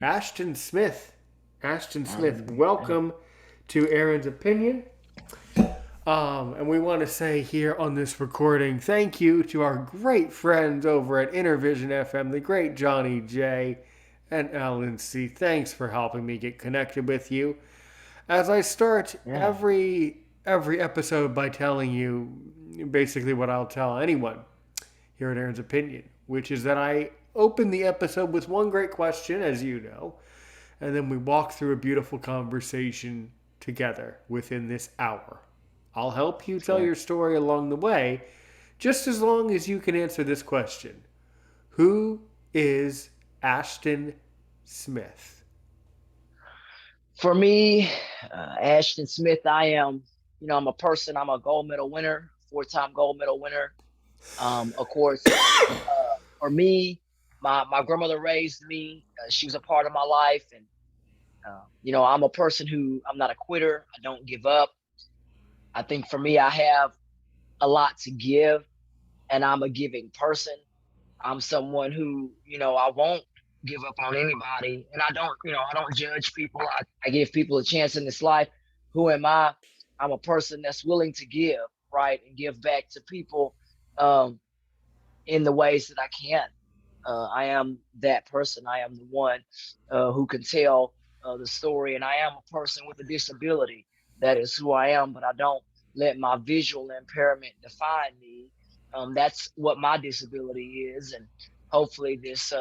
Ashton Smith. Ashton Smith, Um, welcome to Aaron's Opinion. And we want to say here on this recording, thank you to our great friends over at Intervision FM, the great Johnny J and Alan C. Thanks for helping me get connected with you. As I start yeah. every episode by telling you basically what I'll tell anyone here at Aaron's Opinion, which is that I open the episode with one great question, as you know, and then we walk through a beautiful conversation together within this hour. I'll help you tell Okay. your story along the way, just as long as you can answer this question. Who is Ashton Smith? For me, Ashton Smith, I'm a person, I'm a gold medal winner, four-time gold medal winner. Of course, for me, my grandmother raised me. She was a part of my life. And, I'm a person I'm not a quitter. I don't give up. I think for me, I have a lot to give, and I'm a giving person. I'm someone I won't give up on anybody. And I don't judge people. I give people a chance in this life. Who am I? I'm a person that's willing to give, right? And give back to people um, in the ways that I can. I am that person. I am the one who can tell the story. And I am a person with a disability. That is who I am, but I don't let my visual impairment define me. That's what my disability is. And hopefully this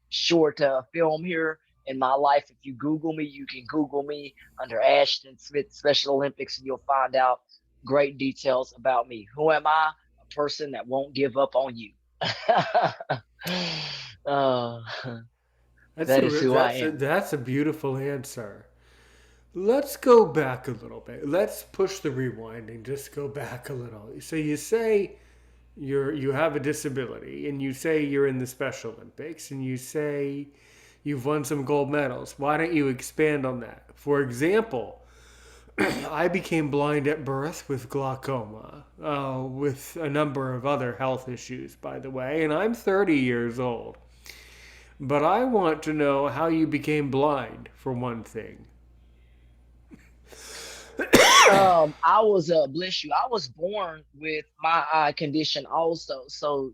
short film here in my life, if you Google me, you can Google me under Ashton Smith Special Olympics, and you'll find out great details about me. Who am I? A person that won't give up on you. uh, that is who I am. That's a beautiful answer. Let's go back a little bit. Let's push the rewinding. Just go back a little. So you say you have a disability, and you say you're in the Special Olympics, and you say you've won some gold medals. Why don't you expand on that? For example, I became blind at birth with glaucoma, with a number of other health issues, by the way, and I'm 30 years old. But I want to know how you became blind, for one thing. I was bless you. I was born with my eye condition also, so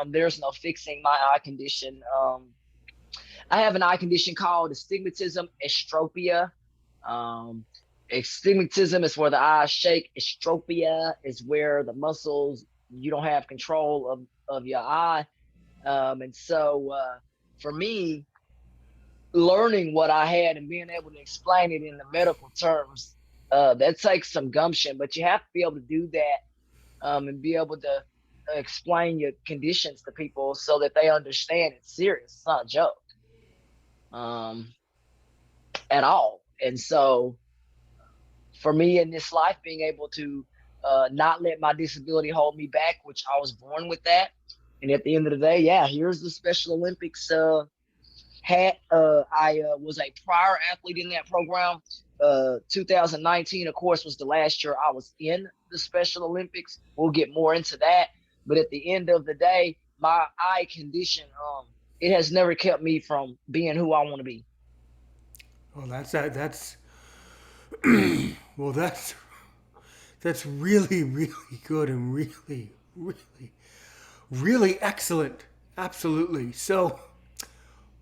there's no fixing my eye condition. I have an eye condition called astigmatism, estropia. Um, Astigmatism is where the eyes shake. Estropia is where the muscles you don't have control of your eye. And so for me, learning what I had and being able to explain it in the medical terms, that takes some gumption, but you have to be able to do that and be able to explain your conditions to people so that they understand it's serious. It's not a joke um, at all. And so for me in this life, being able to not let my disability hold me back, which I was born with that. And at the end of the day, yeah, here's the Special Olympics hat. I was a prior athlete in that program. 2019, of course, was the last year I was in the Special Olympics. We'll get more into that. But at the end of the day, my eye condition, it has never kept me from being who I want to be. Oh, that's well, that's really really good and really excellent. Absolutely. So,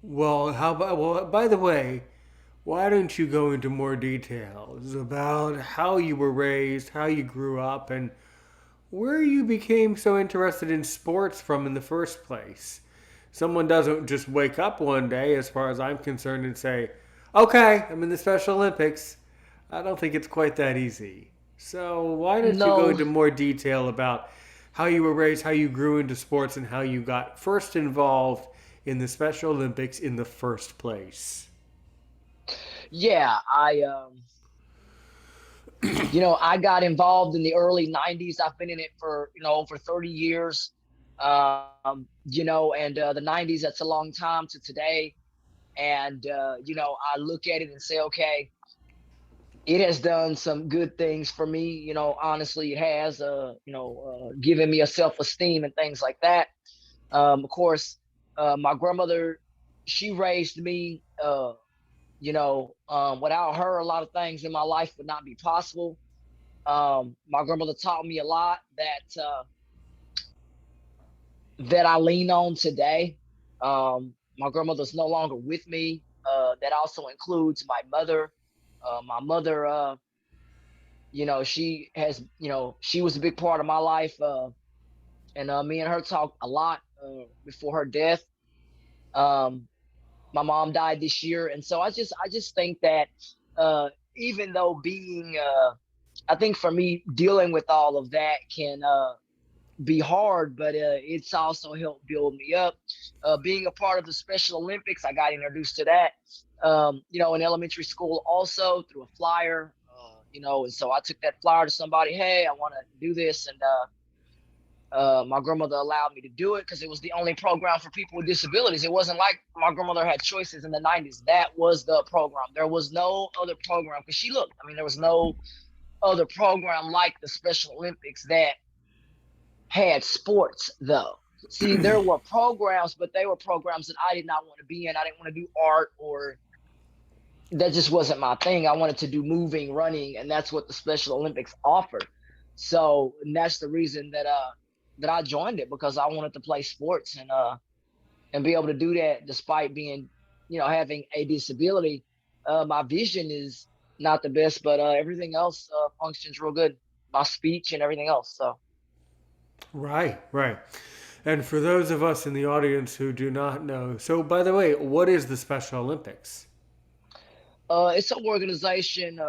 well, how about well? By the way, why don't you go into more details about how you were raised, how you grew up, and where you became so interested in sports from in the first place? Someone doesn't just wake up one day, as far as I'm concerned, and say, okay, I'm in the Special Olympics. I don't think it's quite that easy. So, why don't you go No, into more detail about how you were raised, how you grew into sports, and how you got first involved in the Special Olympics in the first place? yeah, I got involved in the early 90s. I've been in it for, over 30 years. And the 90s, that's a long time to today. And, I look at it and say, okay, it has done some good things for me. Honestly, it has, given me a self esteem and things like that. Of course, my grandmother. she raised me. Without her, a lot of things in my life would not be possible. My grandmother taught me a lot that I lean on today. My grandmother's no longer with me. That also includes my mother. My mother, she was a big part of my life, and me and her talked a lot before her death. Um, my mom died this year, and so I just think that uh, even though I think for me dealing with all of that can be hard, but it's also helped build me up. Being a part of the Special Olympics, I got introduced to that, in elementary school also through a flyer, and so I took that flyer to somebody, hey, I want to do this, and my grandmother allowed me to do it because it was the only program for people with disabilities. It wasn't like my grandmother had choices in the 90s. That was the program. There was no other program because she looked. I mean, there was no other program like the Special Olympics that had sports though. See, there were programs, but they were programs that I did not want to be in. I didn't want to do art, or that just wasn't my thing. I wanted to do moving, running, and that's what the Special Olympics offered. So, and that's the reason that I joined it, because I wanted to play sports and be able to do that despite being, having a disability. My vision is not the best, but everything else functions real good. My speech and everything else. So. Right, right. And for those of us in the audience who do not know, so by the way, what is the Special Olympics? It's an organization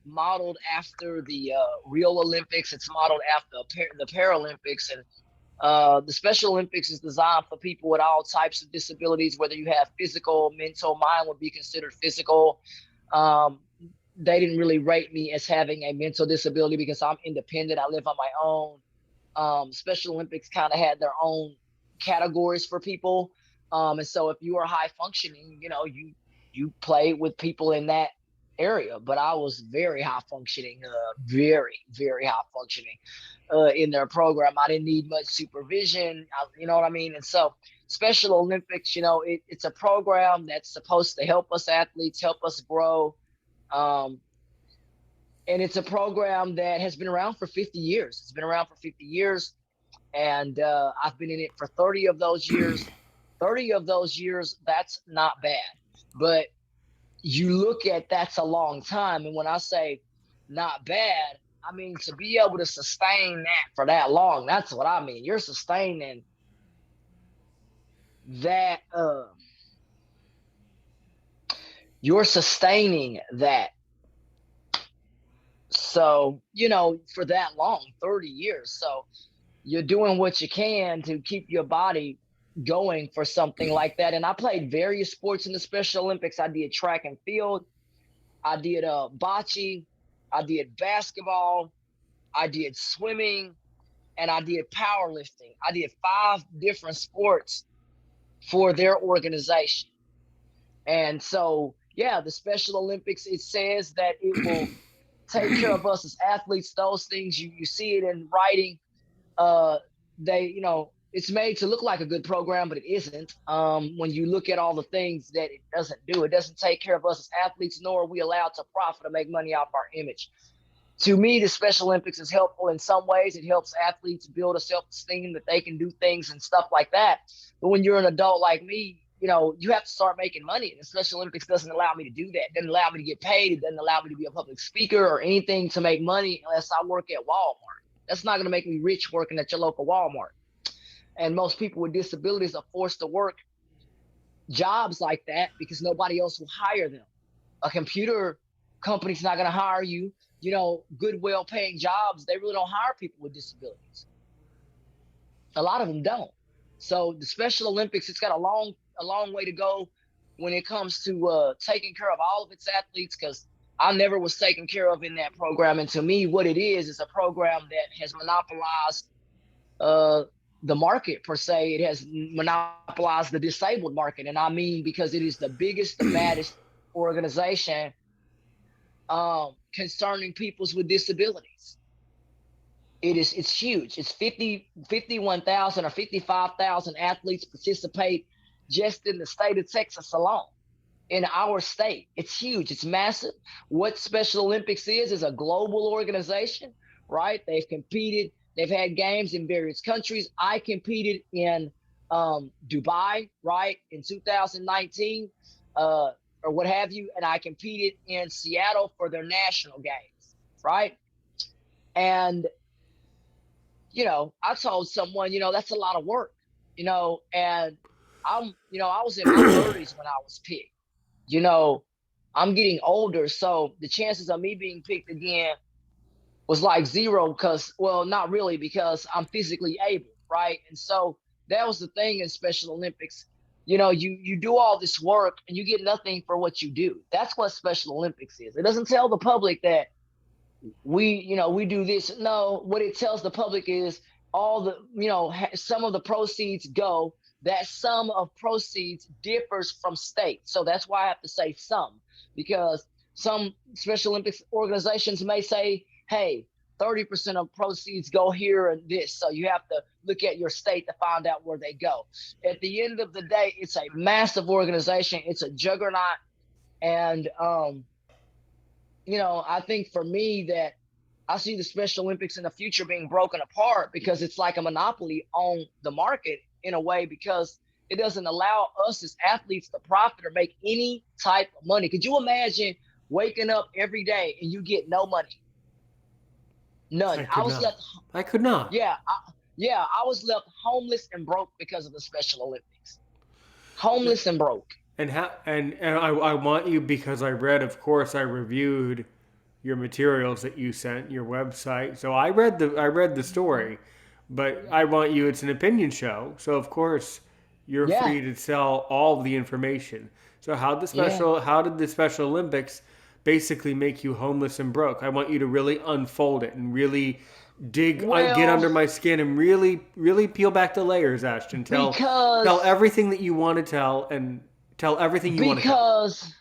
modeled after the Rio Olympics. It's modeled after the Paralympics, and the Special Olympics is designed for people with all types of disabilities, whether you have physical, mental. Mine would be considered physical. Um, they didn't really rate me as having a mental disability because I'm independent. I live on my own. Special Olympics kind of had their own categories for people, and so if you are high functioning, you play with people in that area. But I was very high functioning, very very high functioning in their program. I didn't need much supervision. You know what I mean? And so Special Olympics, it's a program that's supposed to help us athletes, help us grow. Um, and it's a program that has been around for 50 years. It's been around for 50 years, and I've been in it for 30 of those years. 30 of those years, that's not bad. But you look at, that's a long time. And when I say not bad, I mean to be able to sustain that for that long. That's what I mean. That you're sustaining that. So, for that long, 30 years. So you're doing what you can to keep your body going for something like that. And I played various sports in the Special Olympics. I did track and field. I did bocce. I did basketball. I did swimming, and I did powerlifting. I did 5 different sports for their organization. And so, yeah, the Special Olympics, it says that it will take care of us as athletes. Those things, you see it in writing. They, it's made to look like a good program, but it isn't. When you look at all the things that it doesn't do, it doesn't take care of us as athletes, nor are we allowed to profit or make money off our image. To me, the Special Olympics is helpful in some ways. It helps athletes build a self-esteem that they can do things and stuff like that. But when you're an adult like me, you have to start making money. And the Special Olympics doesn't allow me to do that. It doesn't allow me to get paid. It doesn't allow me to be a public speaker or anything to make money unless I work at Walmart. That's not going to make me rich working at your local Walmart. And most people with disabilities are forced to work jobs like that because nobody else will hire them. A computer company's not going to hire you. Good, well-paying jobs, they really don't hire people with disabilities. A lot of them don't. So the Special Olympics, it's got a long way to go when it comes to taking care of all of its athletes, because I never was taken care of in that program. And to me, what it is a program that has monopolized uh, the market per se. It has monopolized the disabled market, and I mean because it is the biggest, the baddest organization concerning peoples with disabilities. It's huge. It's 51,000 or 55,000 athletes participate just in the state of Texas alone. In our state, it's huge. It's massive. What Special Olympics is a global organization, right? They've competed. They've had games in various countries. I competed in Dubai, right, in 2019, uh, or what have you, and I competed in Seattle for their national games, right? And I told someone, that's a lot of work, and I was in my 30s when I was picked. You know, I'm getting older, so the chances of me being picked again was like zero because, well, not really because I'm physically able, right? And so that was the thing in Special Olympics. You do all this work and you get nothing for what you do. That's what Special Olympics is. It doesn't tell the public that we do this. No, what it tells the public is all the some of the proceeds go. That sum of proceeds differs from state, so that's why I have to say some, because some Special Olympics organizations may say, hey, 30% of proceeds go here and this, so you have to look at your state to find out where they go. At the end of the day, it's a massive organization. It's a juggernaut. And I think for me that I see the Special Olympics in the future being broken apart because it's like a monopoly on the market in a way, because it doesn't allow us as athletes to profit or make any type of money. Could you imagine waking up every day and you get no money? I None. I could was not. left, I could not. yeah, I was left homeless and broke because of the Special Olympics. Homeless and broke. And I want you, because I read, of course, I reviewed your materials that you sent, your website. So I read the story, but I want you. It's an opinion show, so of course you're Yeah, free to tell all the information. So yeah. how did the Special Olympics basically make you homeless and broke? I want you to really unfold it and really get Well, under my skin and really peel back the layers, Ashton. Tell because everything that you want to tell, and tell everything you want to tell. because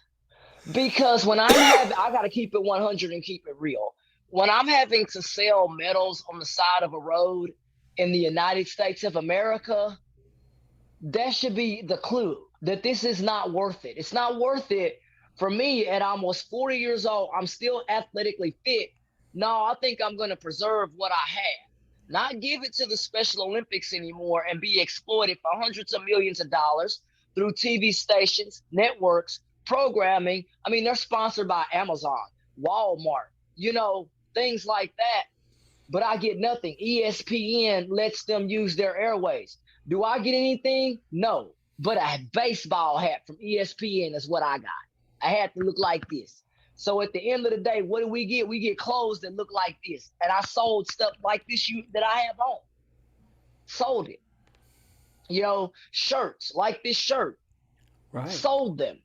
because when I got to keep it 100 and keep it real. When I'm having to sell metals on the side of a road in the United States of America, that should be the clue that this is not worth it. It's not worth it for me at almost 40 years old. I'm still athletically fit. No, I think I'm going to preserve what I have, not give it to the Special Olympics anymore and be exploited for hundreds of millions of dollars through TV stations, networks, programming. I mean, they're sponsored by Amazon, Walmart, things like that, but I get nothing. ESPN lets them use their airways. Do I get anything? No. But a baseball hat from ESPN is what I got. I had to look like this. So at the end of the day, what do we get? We get clothes that look like this. And I sold stuff like this that I have on. Sold it. Shirts like this shirt. Right. Sold them.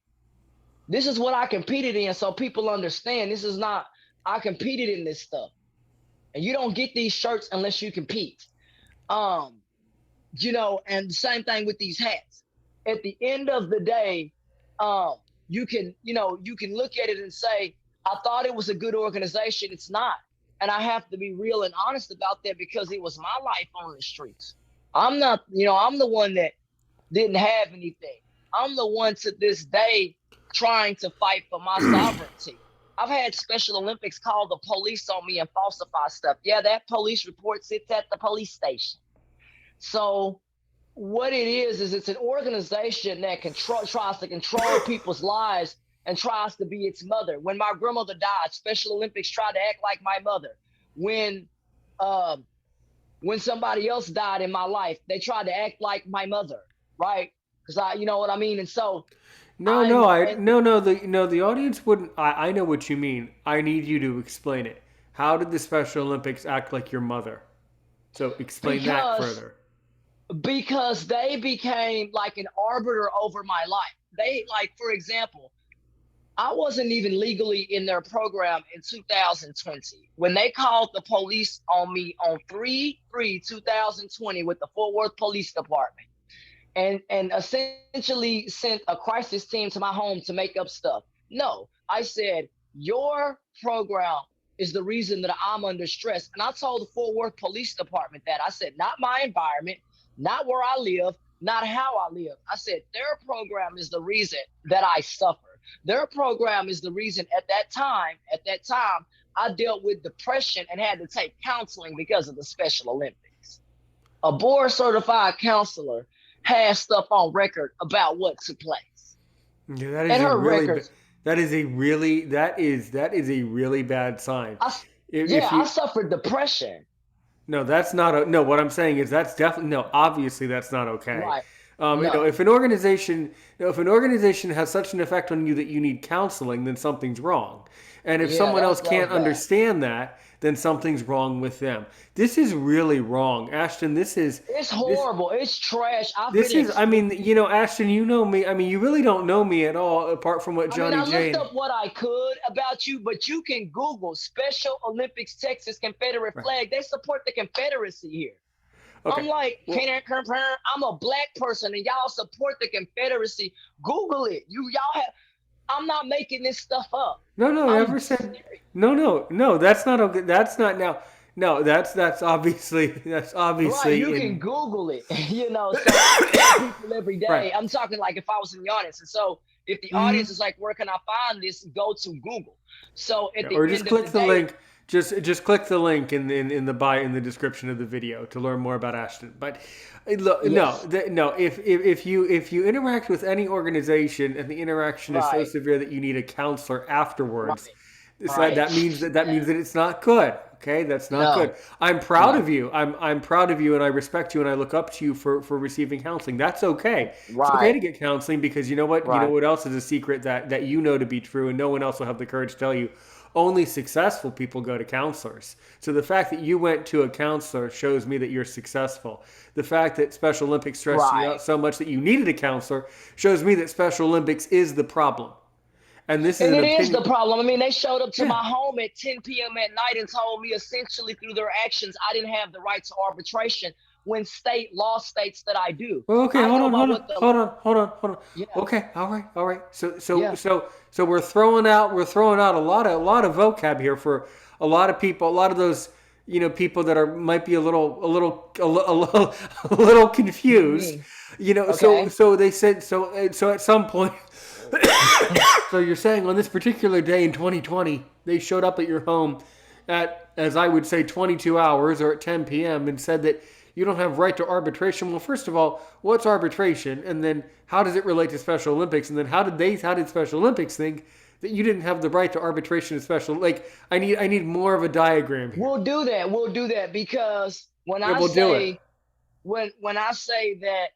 This is what I competed in, so people understand this is not, I competed in this stuff. And you don't get these shirts unless you compete. Um, and the same thing with these hats. At the end of the day, um, you can look at it and say, I thought it was a good organization. It's not. And I have to be real and honest about that because it was my life on the streets. I'm not, I'm the one that didn't have anything. I'm the one to this day trying to fight for my sovereignty. I've had Special Olympics call the police on me and falsify stuff. Yeah, that police report sits at the police station. So what it is it's an organization that tries to control people's lives and tries to be its mother. When my grandmother died, Special Olympics tried to act like my mother. When um, when somebody else died in my life, they tried to act like my mother, right? Because you know what I mean. And so No, no, I'm, I and no, no. The audience wouldn't. I know what you mean. I need you to explain it. How did the Special Olympics act like your mother? So explain that because further. because they became like an arbiter over my life. They, like, for example, I wasn't even legally in their program in 2020. When they called the police on me on 3/3/2020 with the Fort Worth Police Department and essentially sent a crisis team to my home to make up stuff. No, I said, your program is the reason that I'm under stress. And I told the Fort Worth Police Department that. I said, not my environment, not where I live, not how I live. I said their program is the reason that I suffer. Their program is the reason at that time, I dealt with depression and had to take counseling because of the Special Olympics. A board certified counselor has stuff on record about what took place. Yeah, that is And a her really records, that is a really bad sign. yeah, If I you suffered depression. No, that's not a, no. What I'm saying is that's definitely no. Obviously, that's not okay. Right. No. If an organization, if an organization has such an effect on you that you need counseling, then something's wrong. And if Yeah, someone else that was can't bad. understand that, then something's wrong with them. This is really wrong, Ashton. It's This horrible. It's trash. I've been this is. I mean, excluded. Ashton, you know me. I mean, you really don't know me at all, apart from what I mean, Johnny I looked Jane. up what I could about you, but you can Google Special Olympics Texas Confederate Right. flag. They support the Confederacy here. I'm Okay. like, Well, I'm a black person and y'all support the Confederacy. Google it. Y'all have. I'm not making this stuff up. no, no, I'm never said. serious. No, no, no. That's not okay. That's not now. No, that's Right, obviously you can in. Google it. So I tell people every Right. day. I'm talking like if I was in the audience, and so if the Hmm. audience is like, "Where can I find this?" Go to Google. So at Yeah, the or just end of click the the day, link. Just click the link in the bio in the description of the video to learn more about Ashton. But look, no, yes, no. If you interact with any organization and the interaction is so right, severe that you need a counselor afterwards, right, right. that means that it's not good. Okay, that's not good. No, I'm proud no, of you. I'm proud of you, and I respect you, and I look up to you for receiving counseling. That's okay. It's okay right, to get counseling because you know what? You know right. what else is a secret that you know to be true, and no one else will have the courage to tell you. Only successful people go to counselors. So the fact that you went to a counselor shows me that you're successful. The fact that Special Olympics stressed you Right. out so much that you needed a counselor shows me that Special Olympics is the problem. And this is And an it is the opinion. problem. I mean, they showed up to Yeah. my home at 10 p.m. at night and told me essentially through their actions I didn't have the right to arbitration when state law states that I do. Well, okay, I hold go on, by hold on, what the hold on, hold on, hold on. yeah, Okay, all right, all right. yeah. So we're throwing out a lot of vocab here for a lot of people, a lot of those people that are might be a little confused. Mhm. So Okay. they said so at some point. So you're saying on this particular day in 2020, they showed up at your home at, as I would say, 22 hours or at 10 p.m. and said that you don't have right to arbitration. Well, first of all, what's arbitration? And then how does it relate to Special Olympics? And then how did Special Olympics think that you didn't have the right to arbitration in special? Like, I need more of a diagram here. We'll do that. We'll do that because Yeah, we'll do it. when I say that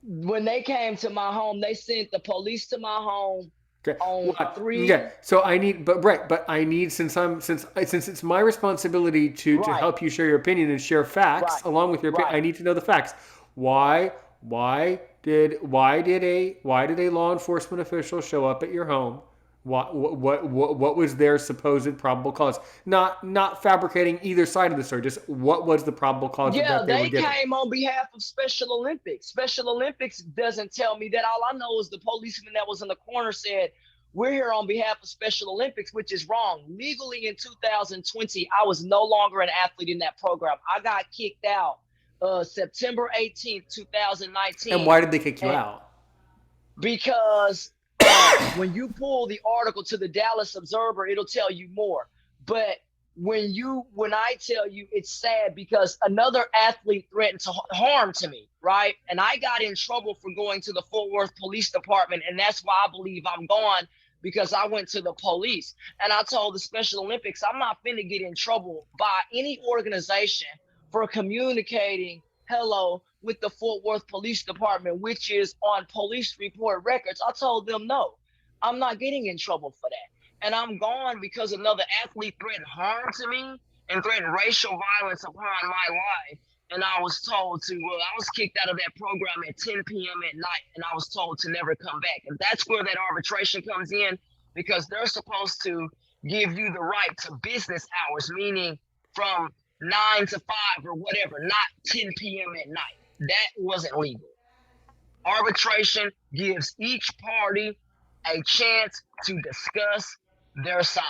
when they came to my home, they sent the police to my home Okay. on What? Okay. three. So I need, but right, but I need since it's my responsibility to Right, help you share your opinion and share facts right, along with your opinion. I right. need to know the facts. Why did a law enforcement official show up at your home? What was their supposed probable cause? Not fabricating either side of the story. Just what was the probable cause Yeah, that they were they given? came on behalf of Special Olympics. Special Olympics doesn't tell me that. All I know is the policeman that was in the corner said, "We're here on behalf of Special Olympics," which is wrong. Legally in 2020, I was no longer an athlete in that program. I got kicked out September 18th, And 2019. why did they kick you And out? because when you pull the article to the Dallas Observer, it'll tell you more. But when I tell you, it's sad because another athlete threatened to harm to me, right? And I got in trouble for going to the Fort Worth Police Department, and that's why I believe I'm gone because I went to the police and I told the Special Olympics I'm not finna get in trouble by any organization for communicating hello with the Fort Worth Police Department, which is on police report records. I told them no, I'm not getting in trouble for that. And I'm gone because another athlete threatened harm to me and threatened racial violence upon my life. And I was told to, well, I was kicked out of that program at 10 p.m. at night, and I was told to never come back. And that's where that arbitration comes in because they're supposed to give you the right to business hours, meaning from 9 to 5 or whatever, not 10 p.m. at night. That wasn't legal. Arbitration gives each party a chance to discuss their sides.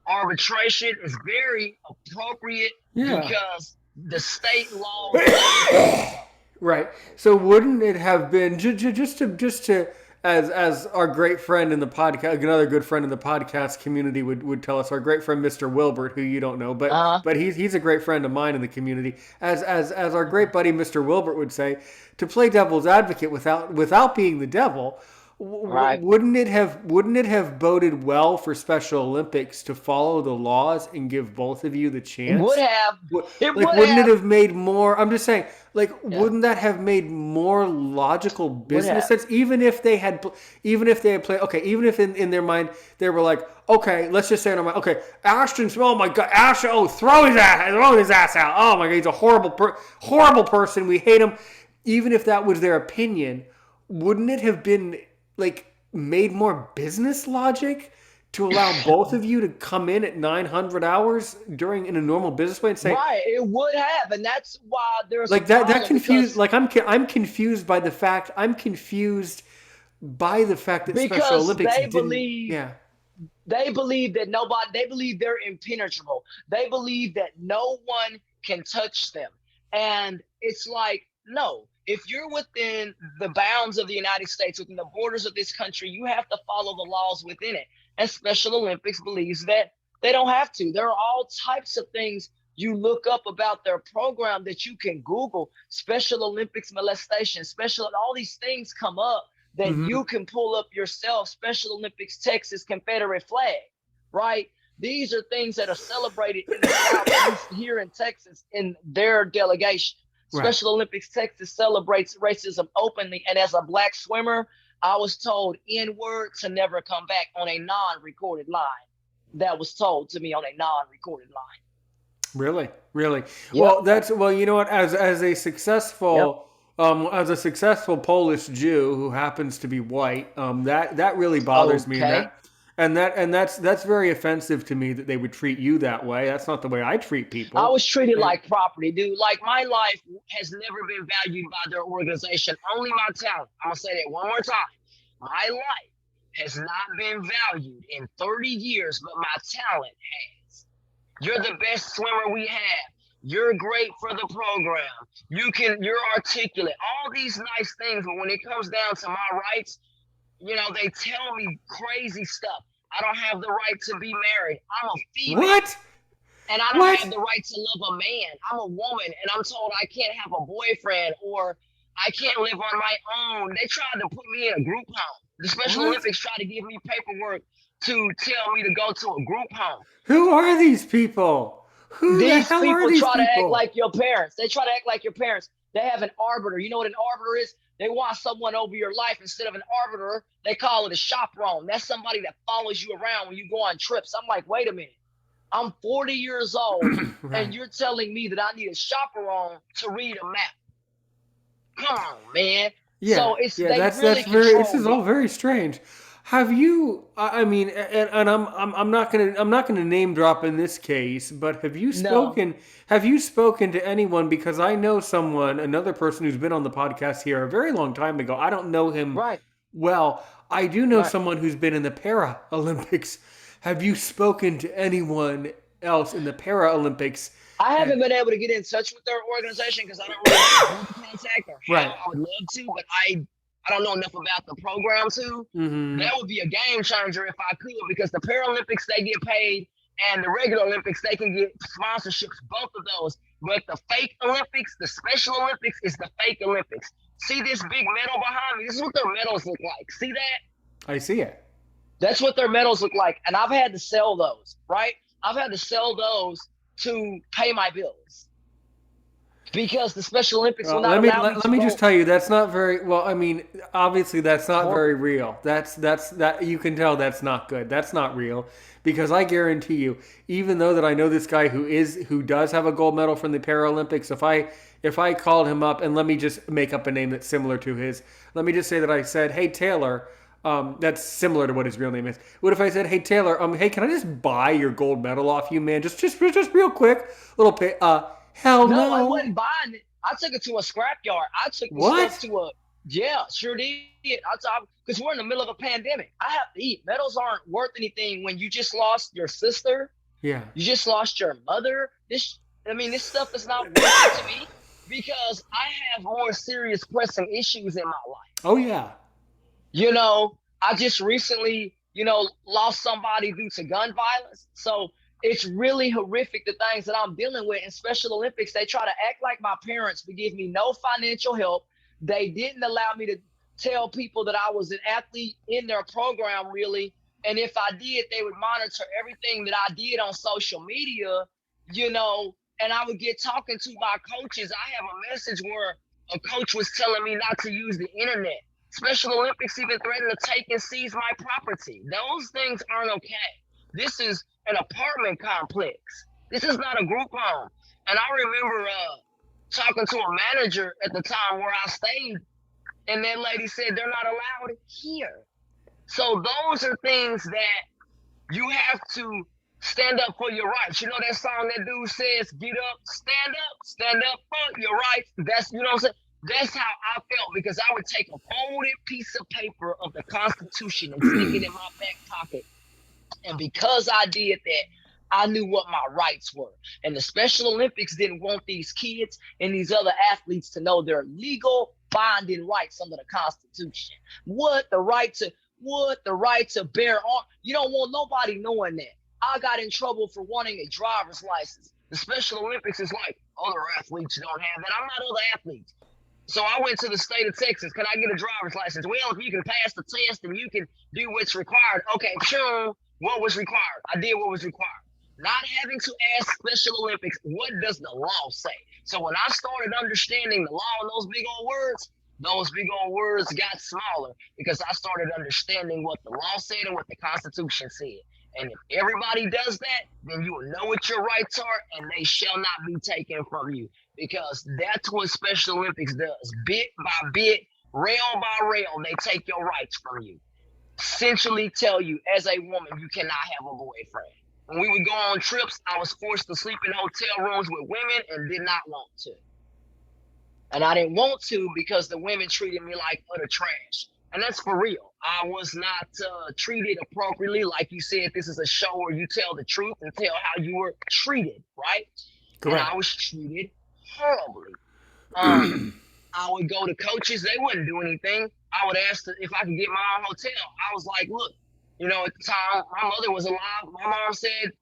Arbitration is very appropriate Yeah. because the state laws say so. Right. So wouldn't it have been just to as our great friend in the podcast, another good friend in the podcast community would tell us, our great friend Mr. Wilbert, who you don't know, Uh-huh. but he's a great friend of mine in the community. As our great buddy Mr. Wilbert would say, to play devil's advocate without being the devil, Right. wouldn't it have boded well for Special Olympics to follow the laws and give both of you the It would chance? have. It Like, would wouldn't it have. have made more? I'm just saying, like, Yeah. wouldn't that have made more logical Would business have. sense? Even if they had played, okay, even if in their mind they were like, okay, let's just say in their mind, okay, Ashton's, oh my god, Ashton, oh, throw his ass out. Oh my god, he's a horrible person. We hate him. Even if that was their opinion, wouldn't it have been like made more business logic to allow both of you to come in at 900 hours during in a normal business way and say, Right. It would have, and that's why there's a like, that problem confused, like, I'm confused by the fact, that Special because Olympics didn't, yeah. they believe that nobody, they believe they're impenetrable. They believe that no one can touch them. And it's like, no, if you're within the bounds of the United States, within the borders of this country, you have to follow the laws within it. And Special Olympics believes that they don't have to. There are all types of things you look up about their program that you can Google. Special Olympics molestation, special, all these things come up that Hmm. you can pull up yourself. Special Olympics Texas Confederate flag, right? These are things that are celebrated in the Southeast here in Texas in their delegation. Right. Special Olympics Texas celebrates racism openly. And as a black swimmer, I was told N word to never come back on a non recorded line. That was told to me on a non recorded line. Really, really. Yep. Well, you know what? Yep. As a successful Polish Jew who happens to be white, that really bothers me, Okay. that's very offensive to me that they would treat you that way. That's not the way I treat I people. was treated And- like property, dude. Like my life has never been valued by their organization. Only my talent. I'm gonna say that one more time. My life has not been valued in 30 years, but my talent has. You're the best swimmer we have. You're great for the program. You're articulate. All these nice things, but when it comes down to my rights, they tell me crazy stuff. I don't have the right to be married. I'm a female. What? And I don't have What? the right to love a man. I'm a woman, and I'm told I can't have a boyfriend or I can't live on my own. They tried to put me in a group home. The Special What? Olympics tried to give me paperwork to tell me to go to a group home. Who are these people? Who the These hell are people these try to act people? like your parents. They try to act like your parents. They have an arbiter. You know what an arbiter is? They want someone over your life. Instead of an arbiter, they call it a chaperone. That's somebody that follows you around when you go on trips. I'm like, wait a minute. I'm 40 years old, and Right. you're telling me that I need a chaperone to read a map. Come on, man. Yeah, So it's yeah, they that's really very. This control is all me. very strange. Have you? I mean, and I'm not gonna name drop in this case, but No, Have you spoken to anyone? Because I know someone, another person who's been on the podcast here a very long time ago. I don't know him right, well. I do know right. someone who's been in the Paralympics. Have you spoken to anyone else in the Paralympics? I And, haven't been able to get in touch with their organization because I don't really know who to contact or how. right. I would love to, but I don't know enough about the program to. Mm-hmm. That would be a game changer if I could, because the Paralympics they get paid, and the regular Olympics they can get sponsorships, both of those. But the fake Olympics, the Special Olympics, is the fake Olympics. See this big medal behind me? This is what their medals look like. See that? I see it. That's what their medals look like. And I've had to sell those, right? I've had to sell those to pay my bills because the Special Olympics will Well, not allow me let to me just go. tell you that's not very well. I mean, obviously that's not For, very real. That you can tell that's not good. That's not real because I guarantee you, even though that I know this guy who does have a gold medal from the Paralympics, if I called him up and let me just make up a name that's similar to his, let me just say that I said, "Hey Taylor." That's similar to what his real name is. What if I said, "Hey Taylor, hey, can I just buy your gold medal off you, man? Just real quick, little pay." Hell no, I no. wasn't buying it. I took it to a scrapyard. I took the stuff What? to a, yeah, sure did. Because we're in the middle of a pandemic. I have to eat. Medals aren't worth anything when you just lost your sister. Yeah. You just lost your mother. I mean, this stuff is not worth it to me because I have more serious pressing issues in my life. Oh yeah. I just recently, lost somebody due to gun violence. So it's really horrific the things that I'm dealing with. In Special Olympics, they try to act like my parents, but give me no financial help. They didn't allow me to tell people that I was an athlete in their program, really. And if I did, they would monitor everything that I did on social media, and I would get talking to my coaches. I have a message where a coach was telling me not to use the internet. Special Olympics even threatened to take and seize my property. Those things aren't okay. This is an apartment complex. This is not a group home. And I remember talking to a manager at the time where I stayed, and that lady said they're not allowed here. So those are things that you have to stand up for your rights. You know that song that dude says, get up, stand up for your rights. That's, what I'm saying? That's how I felt, because I would take a folded piece of paper of the Constitution and stick it in my back pocket. And because I did that, I knew what my rights were. And the Special Olympics didn't want these kids and these other athletes to know their legal binding rights under the Constitution. What the right to bear arms. You don't want nobody knowing that. I got in trouble for wanting a driver's license. The Special Olympics is like, other athletes don't have that. I'm not other athletes. So I went to the state of Texas. Can I get a driver's license? Well, if you can pass the test and you can do what's required. Okay, sure. What was required? I did what was required. Not having to ask Special Olympics, what does the law say? So when I started understanding the law and those big old words got smaller, because I started understanding what the law said and what the Constitution said. And if everybody does that, then you will know what your rights are, and they shall not be taken from you. Because that's what Special Olympics does. Bit by bit, rail by rail, they take your rights from you. Essentially tell you, as a woman, you cannot have a boyfriend. When we would go on trips, I was forced to sleep in hotel rooms with women and did not want to. And I didn't want to because the women treated me like utter trash. And that's for real. I was not treated appropriately. Like you said, this is a show where you tell the truth and tell how you were treated, right? And I Correct. was treated horribly. Um, I would go to coaches; they wouldn't do anything. I would ask if I could get my own hotel. I was like, look, at the time my mother was alive. My mom said,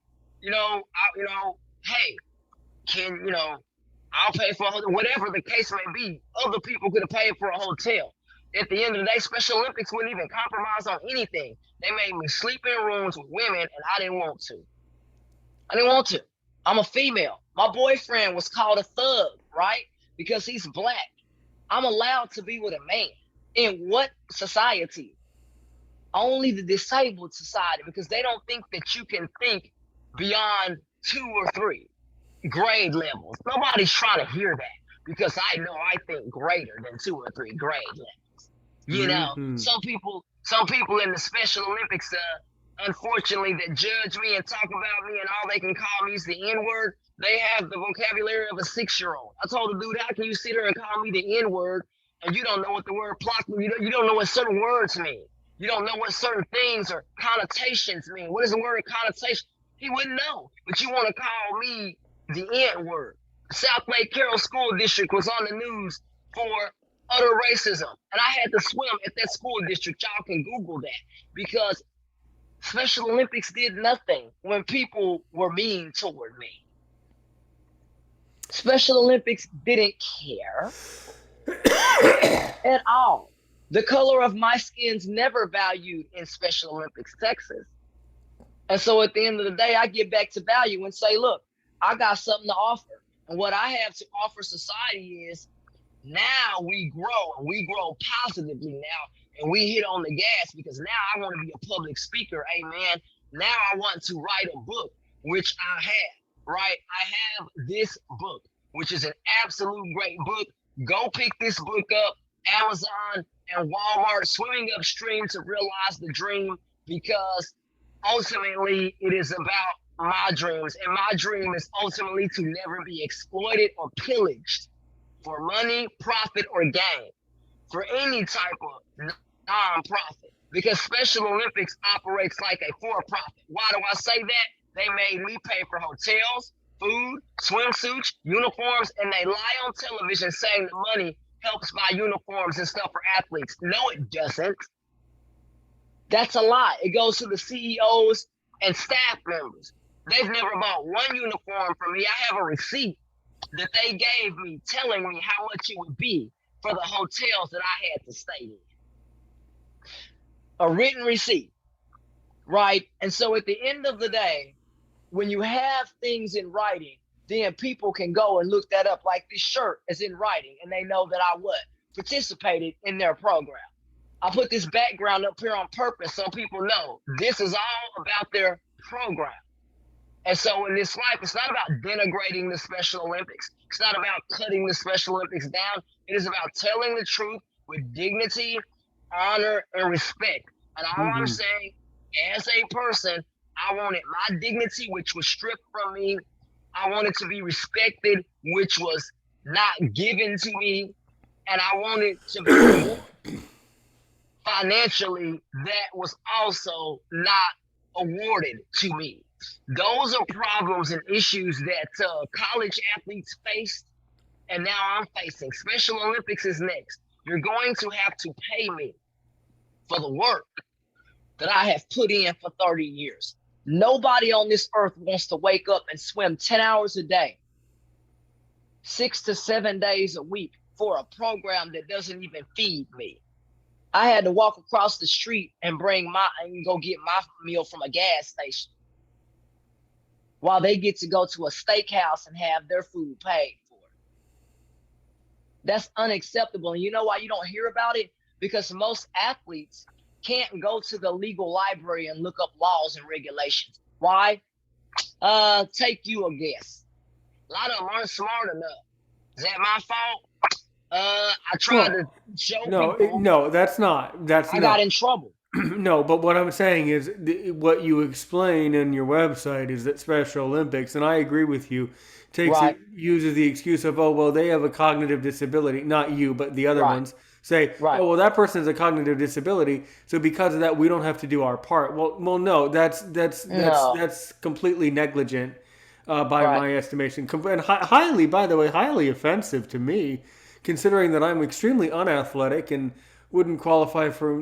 hey, can I'll pay for a hotel, whatever the case may be. Other people could have paid for a hotel. At the end of the day, Special Olympics wouldn't even compromise on anything. They made me sleep in rooms with women, and I didn't want to. I didn't want to. I'm a female. My boyfriend was called a thug, right? Because he's black. I'm allowed to be with a man. In what society? Only the disabled society, because they don't think that you can think beyond 2 or 3 grade levels. Nobody's trying to hear that, because I know I think greater than 2 or 3 grade levels. Mm-hmm. Some people in the Special Olympics, unfortunately, that judge me and talk about me, and all they can call me is the N-word. They have the vocabulary of a 6-year-old. I told the dude, how can you sit here and call me the N-word and you don't know what the word block means? You don't know what certain words mean. You don't know what certain things or connotations mean. What is the word connotation? He wouldn't know. But you want to call me the N-word. South Lake Carroll School District was on the news for utter racism. And I had to swim at that school district. Y'all can Google that, because Special Olympics did nothing when people were mean toward me. Special Olympics didn't care at all. The color of my skin's never valued in Special Olympics, Texas. And so at the end of the day, I get back to value and say, look, I got something to offer. And what I have to offer society is, now we grow, and we grow positively now, and we hit on the gas, because now I want to be a public speaker. Amen. Now I want to write a book, which I have, right? I have this book, which is an absolute great book. Go pick this book up, Amazon and Walmart, swimming upstream to realize the dream, because ultimately it is about my dreams. And my dream is ultimately to never be exploited or pillaged for money, profit, or gain, for any type of non-profit, because Special Olympics operates like a for-profit. Why do I say that? They made me pay for hotels, food, swimsuits, uniforms, and they lie on television saying the money helps buy uniforms and stuff for athletes. No, it doesn't. That's a lie. It goes to the CEOs and staff members. They've never bought one uniform from me. I have a receipt that they gave me telling me how much it would be for the hotels that I had to stay in. A written receipt, right? And so at the end of the day, when you have things in writing, then people can go and look that up. Like this shirt is in writing, and they know that I what participated in their program. I put this background up here on purpose so people know this is all about their program. And so in this life, it's not about denigrating the Special Olympics. It's not about cutting the Special Olympics down. It is about telling the truth with dignity, honor, and respect. And all I'm Mm-hmm. saying, as a person, I wanted my dignity, which was stripped from me. I wanted to be respected, which was not given to me. And I wanted to be rewarded financially, that was also not awarded to me. Those are problems and issues that college athletes faced, and now I'm facing. Special Olympics is next. You're going to have to pay me for the work that I have put in for 30 years. Nobody on this earth wants to wake up and swim 10 hours a day, 6 to 7 days a week for a program that doesn't even feed me. I had to walk across the street and go get my meal from a gas station while they get to go to a steakhouse and have their food paid for. That's unacceptable. And you know why you don't hear about it? Because most athletes can't go to the legal library and look up laws and regulations. Why? Take you a guess. A lot of them aren't smart enough. Is that my fault? I tried to Well, show no, people. no, that's not. That's I got no. in trouble. No, but what I'm saying is what you explain in your website is that Special Olympics, and I agree with you, takes Right, it uses the excuse of, oh well, they have a cognitive disability, not you but the other right, ones say, right. oh well, that person has a cognitive disability, so because of that we don't have to do our part. Well no, No, that's completely negligent, by right. my estimation, and highly, by the way, highly offensive to me, considering that I'm extremely unathletic and wouldn't qualify for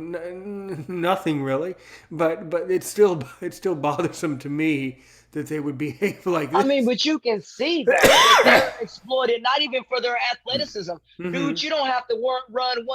nothing really. But it's still bothersome to me that they would behave like I mean, this. but you can see though that they're exploited not even for their athleticism. Dude, Hmm. you don't have to run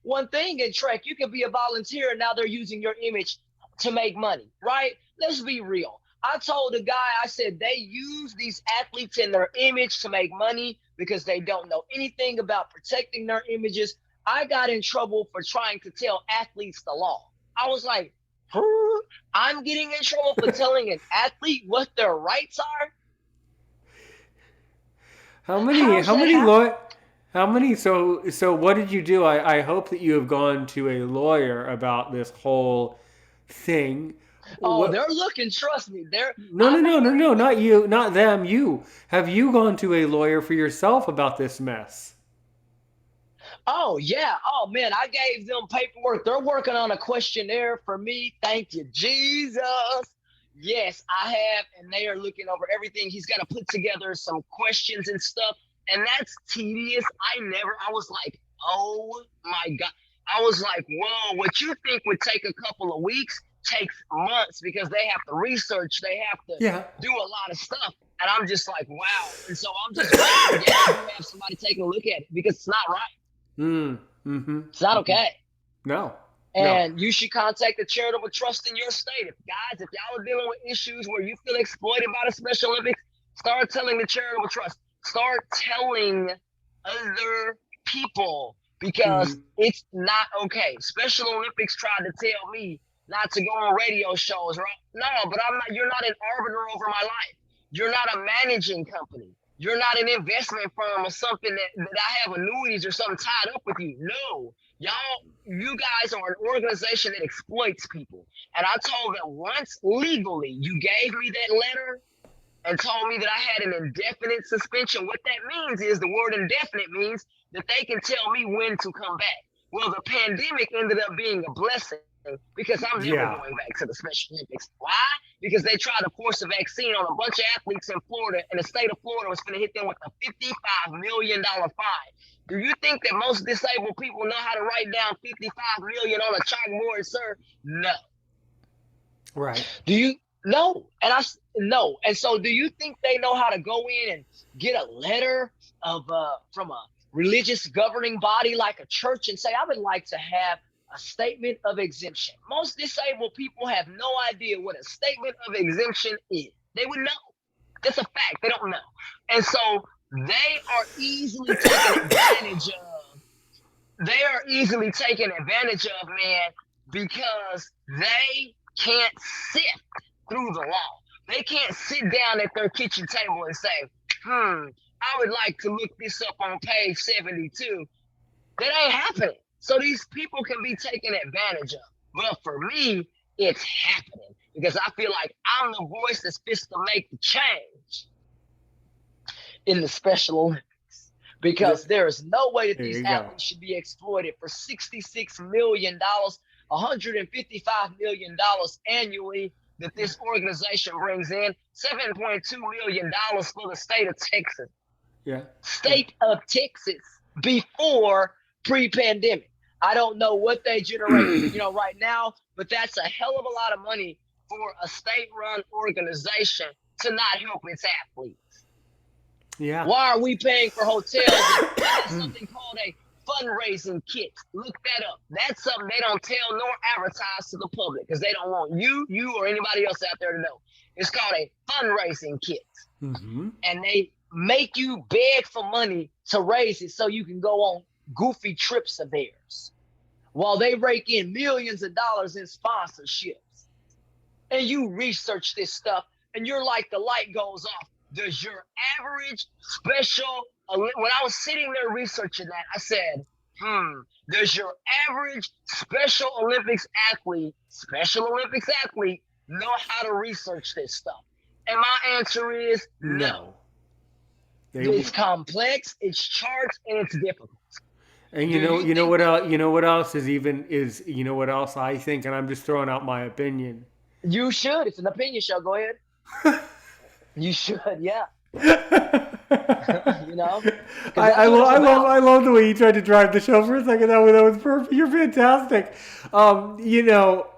one thing in track. You can be a volunteer and now they're using your image to make money, right? Let's be real. I told the guy, I said they use these athletes in their image to make money because they don't know anything about protecting their images. I got in trouble for trying to tell athletes the law. I was like, huh? I'm getting in trouble for telling an athlete what their rights are? How many? How's How that many happen? law? How many? So what did you do? I hope that you have gone to a lawyer about this whole thing. Oh, What? they're looking, trust me. No, I no, no, made no, an no, not email. you, not them. You have you gone to a lawyer for yourself about this mess? Oh, yeah. Oh, man, I gave them paperwork. They're working on a questionnaire for me. Thank you, Jesus. Yes, I have. And they are looking over everything. He's got to put together some questions and stuff. And that's tedious. I was like, oh my God. I was like, whoa, what you think would take a couple of weeks takes months because they have to research, they have to Yeah. do a lot of stuff. And I'm just like, wow. And so I'm just waiting. Yeah, I do have somebody taking a look at it because it's not right. Mm. Mm-hmm. It's not Mm-hmm. okay. No. No. And you should contact the charitable trust in your state. If guys, if y'all are dealing with issues where you feel exploited by the Special Olympics, start telling the charitable trust. Start telling other people because Mm-hmm. it's not okay. Special Olympics tried to tell me not to go on radio shows, right? No, but I'm not. You're not an arbiter over my life. You're not a managing company. You're not an investment firm or something that I have annuities or something tied up with you. No, you guys are an organization that exploits people. And I told them once legally you gave me that letter and told me that I had an indefinite suspension. What that means is the word indefinite means that they can tell me when to come back. Well, the pandemic ended up being a blessing because I'm never Yeah. going back to the Special Olympics. Why? because they tried to force a vaccine on a bunch of athletes in Florida, and the state of Florida was going to hit them with a $55 million fine. Do you think that most disabled people know how to write down 55 million on a chalkboard, sir? No. Right. Do you? No. And no. And so, do you think they know how to go in and get a letter of from a religious governing body like a church and say, I would like to have a statement of exemption? Most disabled people have no idea what a statement of exemption is. They would know. That's a fact. They don't know. And so they are easily taken advantage of. They are easily taken advantage of, man, because they can't sift through the law. They can't sit down at their kitchen table and say, I would like to look this up on page 72. That ain't happening. So these people can be taken advantage of. But for me, it's happening because I feel like I'm the voice that's supposed to make the change in the Special Olympics. Because there is no way that these athletes should be exploited for $66 million, $155 million annually that this organization brings in, $7.2 million for the state of Texas. Yeah. State of Texas before pre-pandemic. I don't know what they generate, right now, but that's a hell of a lot of money for a state-run organization to not help its athletes. Yeah. Why are we paying for hotels? There's something called a fundraising kit. Look that up. That's something they don't tell nor advertise to the public because they don't want you or anybody else out there to know. It's called a fundraising kit. Mm-hmm. And they make you beg for money to raise it so you can go on goofy trips of theirs while they rake in millions of dollars in sponsorships. And you research this stuff and you're like, the light goes off. Does your average when I was sitting there researching that, I said, does your average Special Olympics athlete know how to research this stuff? And my answer is no. It's complex, it's charts, and it's difficult. And you know what else I think, and I'm just throwing out my opinion. You should. It's an opinion show. Go ahead. You should, yeah. I love the way you tried to drive the show for a second. That was perfect. You're fantastic. You know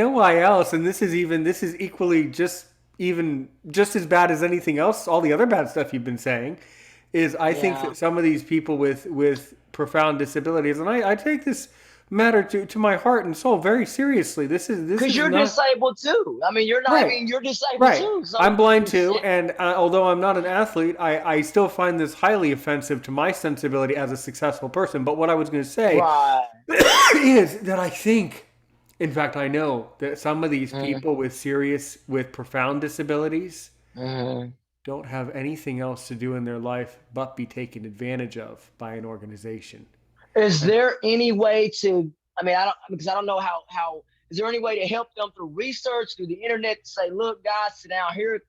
why else? And this is equally just as bad as anything else. All the other bad stuff you've been saying is I think that some of these people with profound disabilities, and I take this matter to my heart and soul very seriously. This is because you're disabled too. I mean, you're not. Right. I mean, you're disabled too. So I'm blind too, and although I'm not an athlete, I still find this highly offensive to my sensibility as a successful person. But what I was going to say is that I think, in fact, I know that some of these people with profound disabilities don't have anything else to do in their life but be taken advantage of by an organization. Is there any way to? I mean, because I don't know how. Is there any way to help them through research, through the internet, to say, look, guys, sit down here?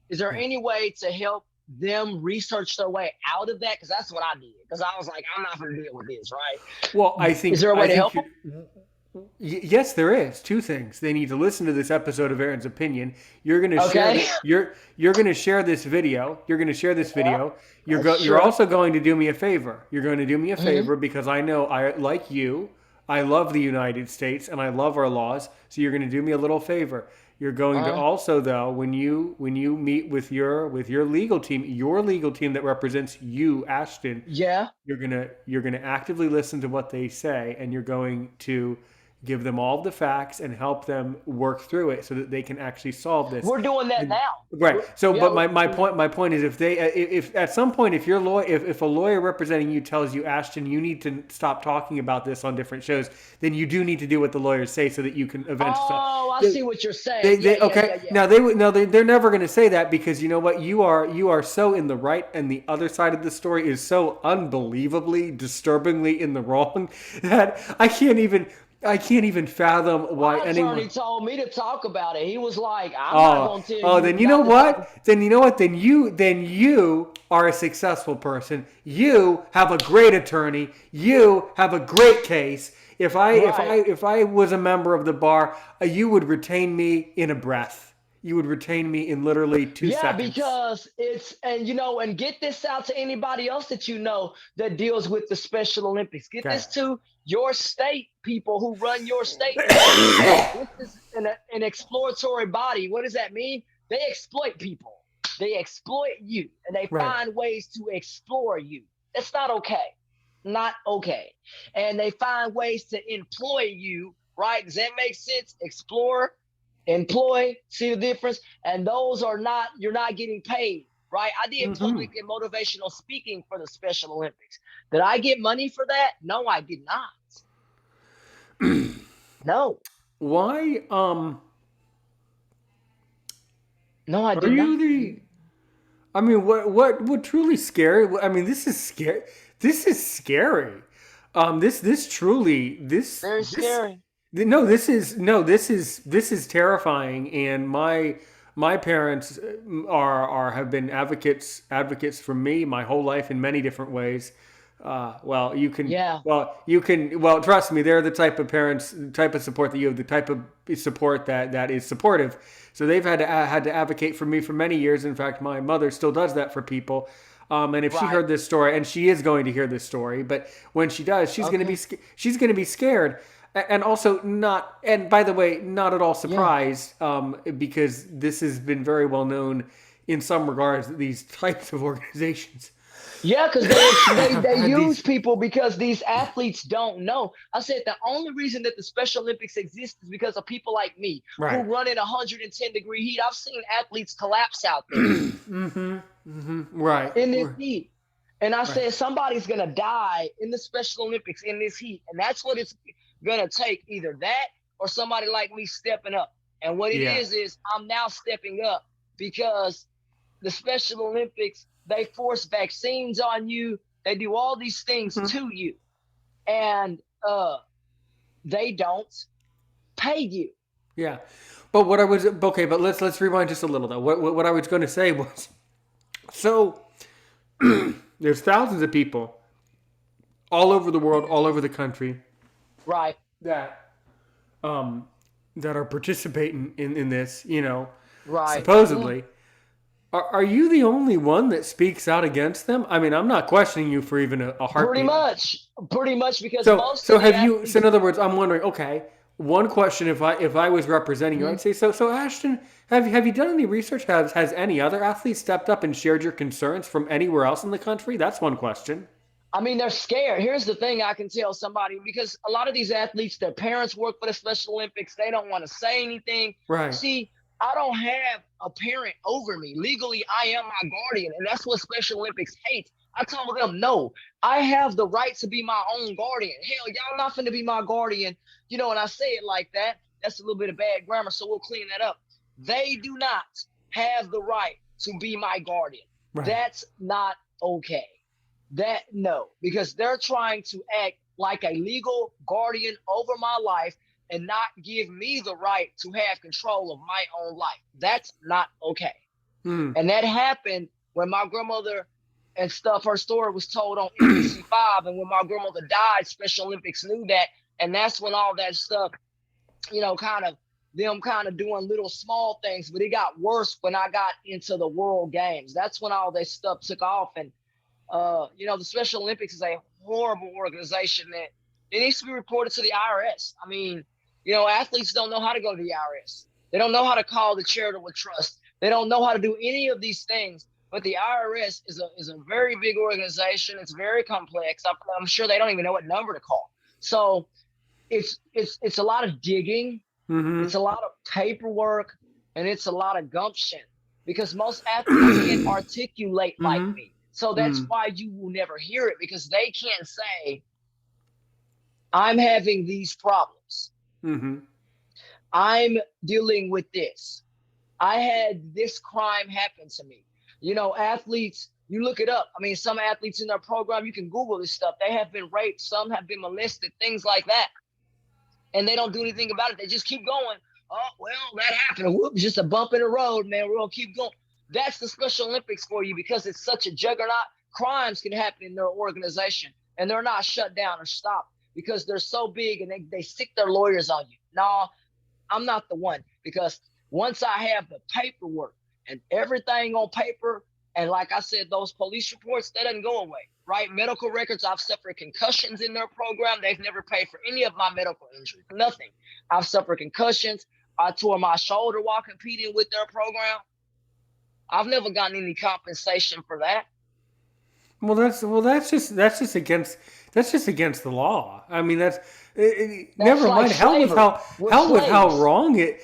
Is there any way to help them research their way out of that? Because that's what I did. Because I was like, I'm not going to deal with this, right? Well, I think. Is there a way to help them? Yes, there is. Two things. They need to listen to this episode of Aaron's Opinion. You're going to share. You're going to share this video. You're going to share this video. You're also going to do me a favor. You're going to do me a favor because I know like you. I love the United States and I love our laws. So you're going to do me a little favor. You're going to also, though, when you meet with your legal team that represents you, Ashton. Yeah. You're gonna actively listen to what they say, and you're going to give them all the facts and help them work through it so that they can actually solve this. We're doing that now. Right. So, but my point is, if at some point, if a lawyer representing you tells you, Ashton, you need to stop talking about this on different shows, then you do need to do what the lawyers say so that you can eventually. Oh, I see what you're saying. Yeah. Now they're never going to say that because you know what, you are so in the right, and the other side of the story is so unbelievably, disturbingly in the wrong that I can't even fathom why anyone. My attorney told me to talk about it. He was like, "I'm not going to tell you." Oh, then you know what? Then you know what? Then you are a successful person. You have a great attorney. You have a great case. Right. If I was a member of the bar, you would retain me in a breath. You would retain me in literally two Yeah, seconds. because it's, and and get this out to anybody else that you know that deals with the Special Olympics. Get Okay. this to your state people who run your state and say, this is an exploratory body. What does that mean? They exploit people. They exploit you and they Right. find ways to explore you. That's not okay. Not okay. And they find ways to employ you, right? Does that make sense? Explore, employ, see the difference? And those are not, you're not getting paid, right? I did Mm-hmm. public and motivational speaking for the Special Olympics. Did I get money for that? No, I did not. No, Why? no, I Are did not. you the? I mean, what truly scary? I mean, this is scary. This is scary. This truly Very this scary. no, this is no, this is terrifying. And my parents are have been advocates for me my whole life in many different ways. Well, Yeah, well, trust me, they're the type of parents, type of support that you have, the type of support that is supportive. So they've had to advocate for me for many years. In fact, my mother still does that for people. And if she right. heard this story, and she is going to hear this story, but when she does, Okay. she's going to be scared, and also not. And by the way, not at all Yeah. surprised, because this has been very well known in some regards that these types of organizations Yeah, because they had use these people because these athletes don't know. I said the only reason that the Special Olympics exist is because of people like me who right. run in 110-degree heat. I've seen athletes collapse out there Mm-hmm. Mm-hmm. Right. in this heat. And I Right. said somebody's gonna die in the Special Olympics in this heat. And that's what it's gonna take. Either that or somebody like me stepping up. And what it Yeah. is I'm now stepping up because the Special Olympics, they force vaccines on you. They do all these things Mhm. to you, and they don't pay you. Yeah. But what I was okay, but let's rewind just a little though. What I was going to say was so there's thousands of people all over the world, all over the country Right, that um that are participating in this, right. Yeah. supposedly. Are you the only one that speaks out against them? I mean, I'm not questioning you for even a Pretty heartbeat. much, pretty much, because So most so of the have you? So in athletes. other words, I'm wondering. Okay, one question: if I was representing you, Mhm. I'd say so. Ashton, have you done any research? Has any other athlete stepped up and shared your concerns from anywhere else in the country? That's one question. I mean, they're scared. Here's the thing I can tell somebody, because a lot of these athletes, their parents work for the Special Olympics. They don't want to say anything. Right. See, I don't have a parent over me. Legally, I am my guardian. And that's what Special Olympics hates. I told them, no, I have the right to be my own guardian. Hell, y'all not finna be my guardian. And I say it like that. That's a little bit of bad grammar, so we'll clean that up. They do not have the right to be my guardian. Right. That's not okay. That, no, because they're trying to act like a legal guardian over my life and not give me the right to have control of my own life. That's not okay. Hmm. And that happened when my grandmother and stuff, her story was told on NBC5. And when my grandmother died, Special Olympics knew that. And that's when all that stuff, kind of them kind of doing little small things. But it got worse when I got into the World Games. That's when all that stuff took off. And the Special Olympics is a horrible organization that it needs to be reported to the IRS. I mean, athletes don't know how to go to the IRS. They don't know how to call the charitable trust. They don't know how to do any of these things. But the IRS is a very big organization. It's very complex. I'm sure they don't even know what number to call. So it's a lot of digging. Mm-hmm. It's a lot of paperwork, and it's a lot of gumption because most athletes can't articulate like Mm-hmm. me. So that's Mm-hmm. why you will never hear it, because they can't say, I'm having these problems. Mm-hmm. I'm dealing with this. I had this crime happen to me. Athletes, you look it up. I mean, some athletes in their program, you can Google this stuff. They have been raped, some have been molested, things like that. And they don't do anything about it. They just keep going. Oh, well, that happened. Whoops, just a bump in the road, man. We're going to keep going. That's the Special Olympics for you, because it's such a juggernaut. Crimes can happen in their organization, and they're not shut down or stopped. because they're so big and they stick their lawyers on you. No, I'm not the one, because once I have the paperwork and everything on paper, and like I said, those police reports, that doesn't go away, right? Medical records, I've suffered concussions in their program. They've never paid for any of my medical injuries, nothing. I've suffered concussions. I tore my shoulder while competing with their program. I've never gotten any compensation for that. that's just against the law. I mean, That's never like mind. slavery. We're Hell with how slaves. wrong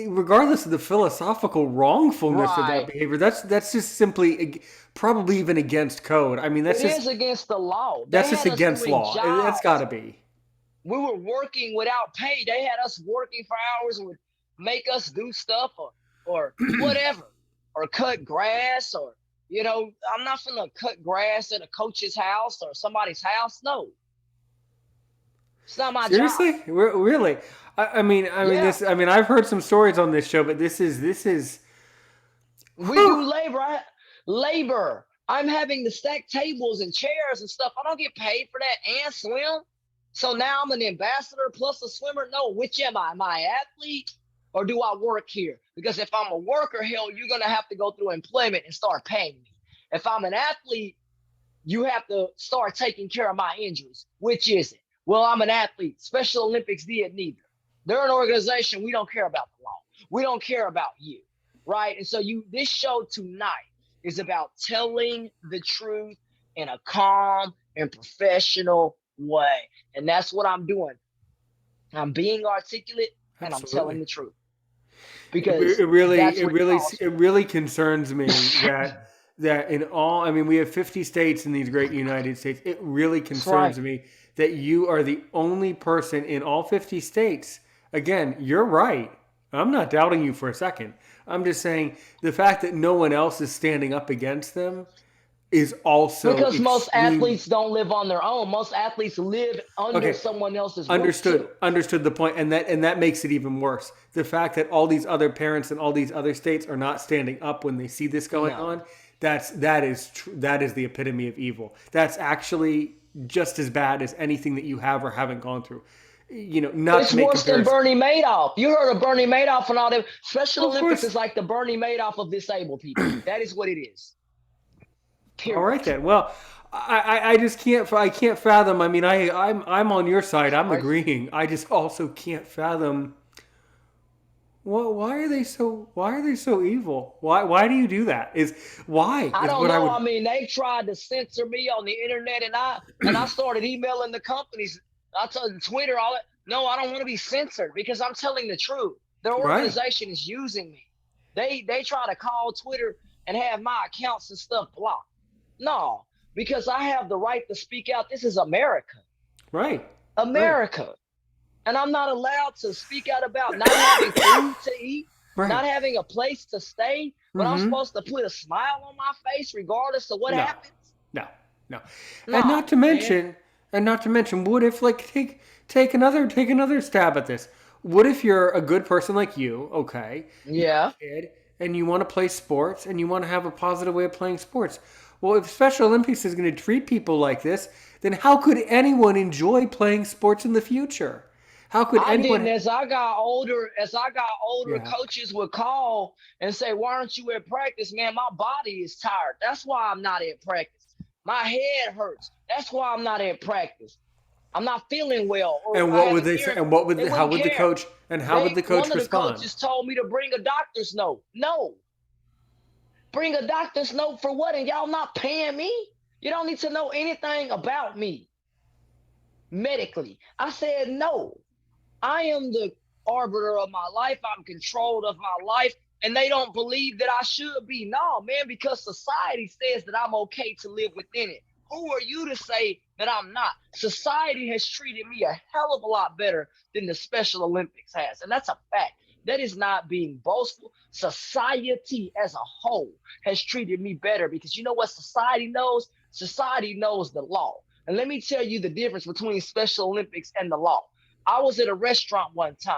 regardless of the philosophical wrongfulness of that Right. behavior. That's just simply probably even against code. I mean, It is against the law. They that's just had us against doing law. That's got jobs. to be We were working without pay. They had us working for hours and would make us do stuff, or whatever, or cut grass, or I'm not gonna cut grass at a coach's house or somebody's house. No, it's not my job. seriously, really. Yeah, I mean, I've heard some stories on this show, but this is. we Whew. do labor. I'm having to stack tables and chairs and stuff. I don't get paid for that and swim. So now I'm an ambassador plus a swimmer. No, which am I? Am I an athlete or do I work here? Because if I'm a worker, hell, you're gonna have to go through employment and start paying me. If I'm an athlete, you have to start taking care of my injuries. Which is it? Well, I'm an athlete. Special Olympics did neither. They're an organization. We don't care about the law. We don't care about you, right? And so this show tonight is about telling the truth in a calm and professional way. And that's what I'm doing. I'm being articulate and I'm telling Absolutely. the truth, because that's what it calls It for. really concerns me that in all, I mean, we have 50 states in these great United States. It really That's concerns right. me that you are the only person in all 50 states. Again, you're right. I'm not doubting you for a second. I'm just saying the fact that no one else is standing up against them is also Because most extreme. athletes don't live on their own. Most athletes live under Okay, someone else's roof too. understood the point, and that makes it even worse. The fact that all these other parents in all these other states are not standing up when they see this going No. on. That is the epitome of evil. That's actually just as bad as anything that you have or haven't gone through. Not It's to make worse than comparisons. Bernie Madoff. You heard of Bernie Madoff and all that. Special Of Olympics course. is like the Bernie Madoff of disabled people. That is what it is. All right Period. then. Well, I just I can't fathom. I mean, I'm on your side. It's I'm crazy. agreeing. I just also can't fathom. Well, why are they so evil? Why do you do that? Why I is don't what I know. would. I mean, they tried to censor me on the internet, and I started emailing the companies. I told Twitter all that. No, I don't want to be censored because I'm telling the truth. Their Right. organization is using me. They try to call Twitter and have my accounts and stuff blocked. No, because I have the right to speak out. This is America. Right. Right. America. And I'm not allowed to speak out about not having food to eat, Right. not having a place to stay, but I'm Mm-hmm. supposed to put a smile on my face regardless of what No. happens. No. No. And not No, to man. mention, what if like take another stab at this? What if you're a good person like you? Okay, you're Yeah. a kid and you want to play sports and you want to have a positive way of playing sports. Well, if Special Olympics is going to treat people like this, then how could anyone enjoy playing sports in the future? How could I didn't. anyone? As I got older, Yeah. coaches would call and say, "Why aren't you at practice, man? My body is tired. That's why I'm not at practice. My head hurts. That's why I'm not at practice. I'm not feeling well, or And I what have would an they say? ear." And They how wouldn't would the care. coach? And how would the One coach of the respond? coaches told me to bring a doctor's note. No, bring a doctor's note for what? And y'all not paying me? You don't need to know anything about me medically. I said no. I am the arbiter of my life. I'm controlled of my life. And they don't believe that I should be. No, man, because society says that I'm okay to live within it. Who are you to say that I'm not? Society has treated me a hell of a lot better than the Special Olympics has. And that's a fact. That is not being boastful. Society as a whole has treated me better, because you know what society knows? Society knows the law. And let me tell you the difference between Special Olympics and the law. I was at a restaurant one time,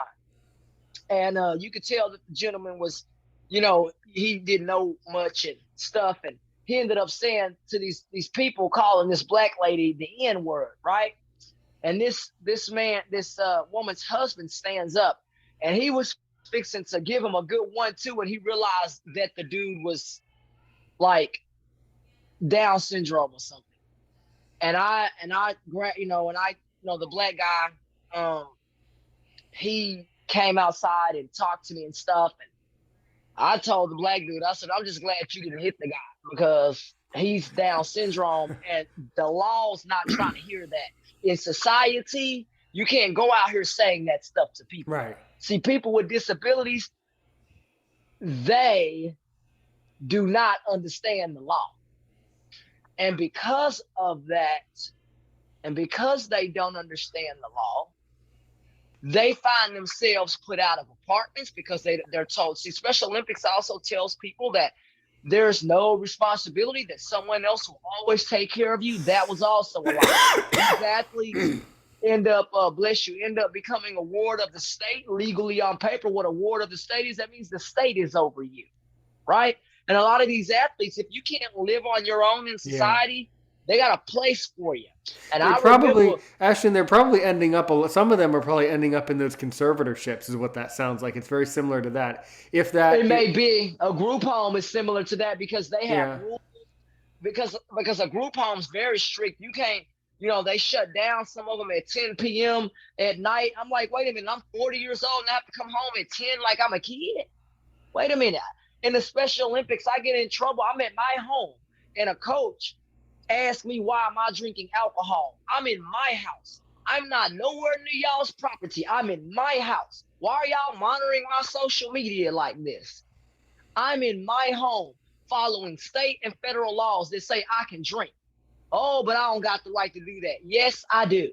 and you could tell that the gentleman was, he didn't know much and stuff, and he ended up saying to these people, calling this black lady the N word, right? And this woman's husband stands up, and he was fixing to give him a good 1-2, and he realized that the dude was like Down syndrome or something. The black guy, he came outside and talked to me and stuff. And I told the black dude, I said, I'm just glad you didn't hit the guy because he's Down syndrome and the law's not trying to hear that. In society, you can't go out here saying that stuff to people. Right. See, people with disabilities, they do not understand the law. And because of that, and because they don't understand the law, they find themselves put out of apartments because they're told. See, Special Olympics also tells people that there's no responsibility, that someone else will always take care of you. That was also a lie. These athletes end up, bless you, end up becoming a ward of the state legally on paper. What a ward of the state is, that means the state is over you, right? And a lot of these athletes, if you can't live on your own in Yeah. society, they got a place for you. And They I probably, remember Ashton, they're probably ending up, some of them are probably ending up in those conservatorships, is what that sounds like. It's very similar to that. If it that, may be a group home is similar to that because they have yeah, rules. Because a group home's very strict. You can't, they shut down some of them at 10 p.m. at night. I'm like, wait a minute, I'm 40 years old and I have to come home at 10 like I'm a kid. Wait a minute. In the Special Olympics, I get in trouble. I'm at my home and a coach asked me why am I drinking alcohol. I'm in my house. I'm not nowhere near y'all's property. I'm in my house. Why are y'all monitoring my social media like this? I'm in my home following state and federal laws that say I can drink. Oh, but I don't got the right to do that. Yes, I do.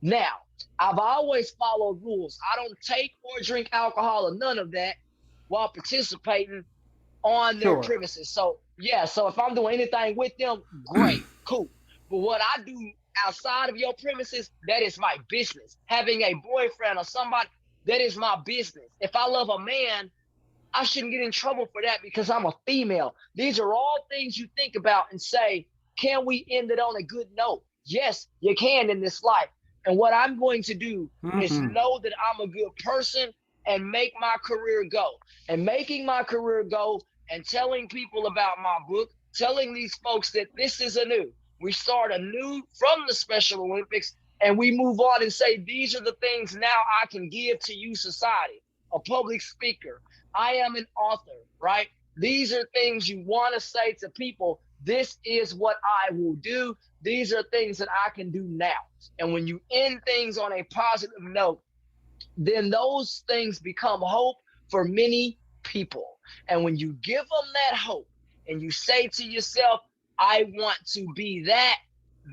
Now, I've always followed rules. I don't take or drink alcohol or none of that while participating on their sure. premises. So, yeah, so if I'm doing anything with them, great, cool. But what I do outside of your premises, that is my business. Having a boyfriend or somebody, that is my business. If I love a man, I shouldn't get in trouble for that because I'm a female. These are all things you think about and say, can we end it on a good note? Yes, you can in this life. And what I'm going to do is Mm-hmm. know that I'm a good person and make my career go. And making my career go and telling people about my book, telling these folks that this is anew. We start anew from the Special Olympics and we move on and say, these are the things now I can give to you, society. A public speaker, I am an author, right? These are things you want to say to people. This is what I will do. These are things that I can do now. And when you end things on a positive note, then those things become hope for many people. And when you give them that hope and you say to yourself, I want to be that,